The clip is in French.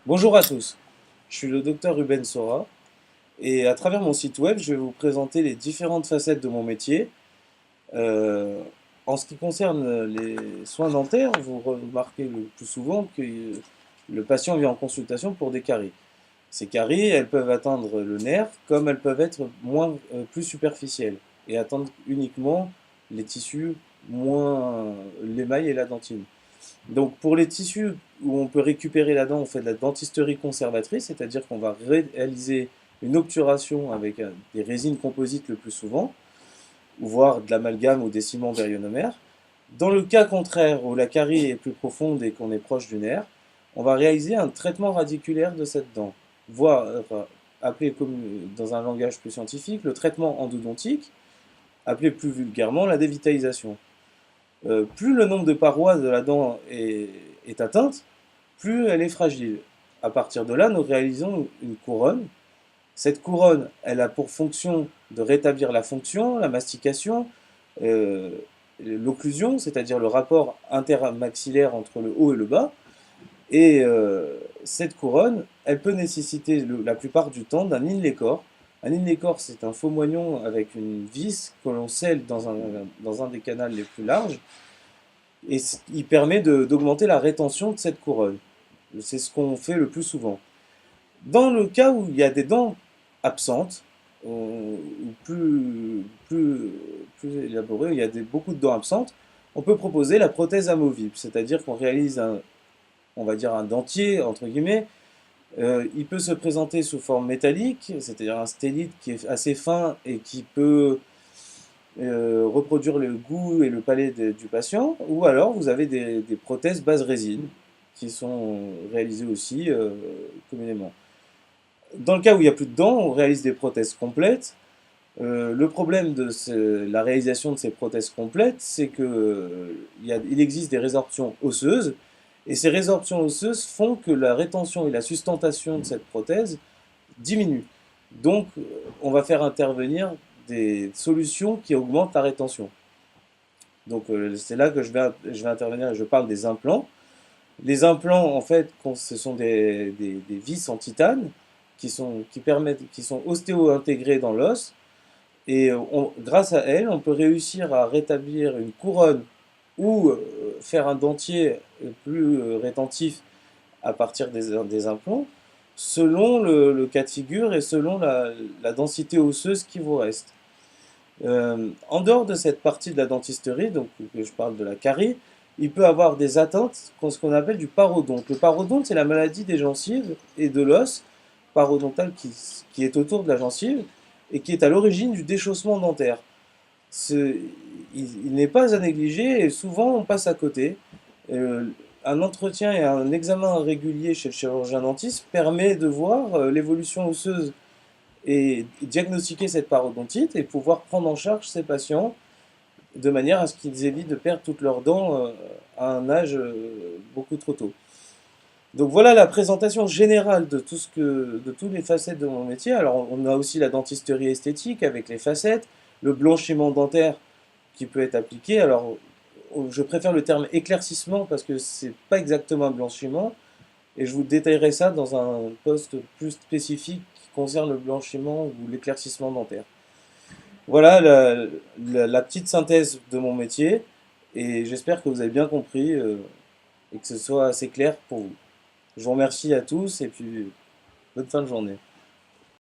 Bonjour à tous, je suis le docteur Ruben Sora et à travers mon site web, je vais vous présenter les différentes facettes de mon métier. Euh, En ce qui concerne les soins dentaires, vous remarquez le plus souvent que le patient vient en consultation pour des caries. Ces caries, elles peuvent atteindre le nerf comme elles peuvent être plus superficielles et atteindre uniquement les tissus moins l'émail et la dentine. Donc pour les tissus où on peut récupérer la dent, on fait de la dentisterie conservatrice, c'est-à-dire qu'on va réaliser une obturation avec des résines composites le plus souvent, voire de l'amalgame ou des ciments berionomères. Dans le cas contraire, où la carie est plus profonde et qu'on est proche du nerf, on va réaliser un traitement radiculaire de cette dent, voire appelé comme, dans un langage plus scientifique le traitement endodontique, appelé plus vulgairement la dévitalisation. Plus le nombre de parois de la dent est atteinte, plus elle est fragile. À partir de là, nous réalisons une couronne. Cette couronne, elle a pour fonction de rétablir la fonction, la mastication, euh, l'occlusion, c'est-à-dire le rapport intermaxillaire entre le haut et le bas. Et cette couronne, elle peut nécessiter la plupart du temps d'un inlay-corps. Un inlay-corps, c'est un faux moignon avec une vis que l'on scelle dans un des canaux les plus larges et il permet d'augmenter la rétention de cette couronne. C'est ce qu'on fait le plus souvent. Dans le cas où il y a des dents absentes, ou plus élaborées, il y a beaucoup de dents absentes, on peut proposer la prothèse amovible, c'est-à-dire qu'on réalise on va dire un dentier, entre guillemets. Il peut se présenter sous forme métallique, c'est-à-dire un stélite qui est assez fin et qui peut reproduire le goût et le palais du patient, ou alors vous avez des prothèses base résine qui sont réalisées aussi communément. Dans le cas où il n'y a plus de dents, on réalise des prothèses complètes. Le problème de la réalisation de ces prothèses complètes, c'est que il existe des résorptions osseuses, et ces résorptions osseuses font que la rétention et la sustentation de cette prothèse diminuent. Donc, on va faire intervenir des solutions qui augmentent la rétention. Donc c'est là que je vais intervenir et je parle des implants. Les implants, en fait, ce sont des vis en titane qui sont ostéo-intégrées dans l'os. Et grâce à elles, on peut réussir à rétablir une couronne ou faire un dentier plus rétentif à partir des implants, selon le cas de figure et selon la densité osseuse qui vous reste. En dehors de cette partie de la dentisterie, donc que je parle de la carie, il peut avoir des atteintes, ce qu'on appelle du parodonte. Le parodonte, c'est la maladie des gencives et de l'os parodontal qui est autour de la gencive et qui est à l'origine du déchaussement dentaire. Ce- il n'est pas à négliger et souvent on passe à côté. Euh, un entretien et un examen régulier chez le chirurgien dentiste permet de voir l'évolution osseuse et diagnostiquer cette parodontite et pouvoir prendre en charge ces patients de manière à ce qu'ils évitent de perdre toutes leurs dents à un âge beaucoup trop tôt. Donc voilà la présentation générale de toutes les facettes de mon métier. Alors on a aussi la dentisterie esthétique avec les facettes, le blanchiment dentaire qui peut être appliqué. Alors je préfère le terme éclaircissement parce que c'est pas exactement un blanchiment et je vous détaillerai ça dans un poste plus spécifique qui concerne le blanchiment ou l'éclaircissement dentaire. Voilà la petite synthèse de mon métier et j'espère que vous avez bien compris et que ce soit assez clair pour vous. Je vous remercie à tous et puis bonne fin de journée.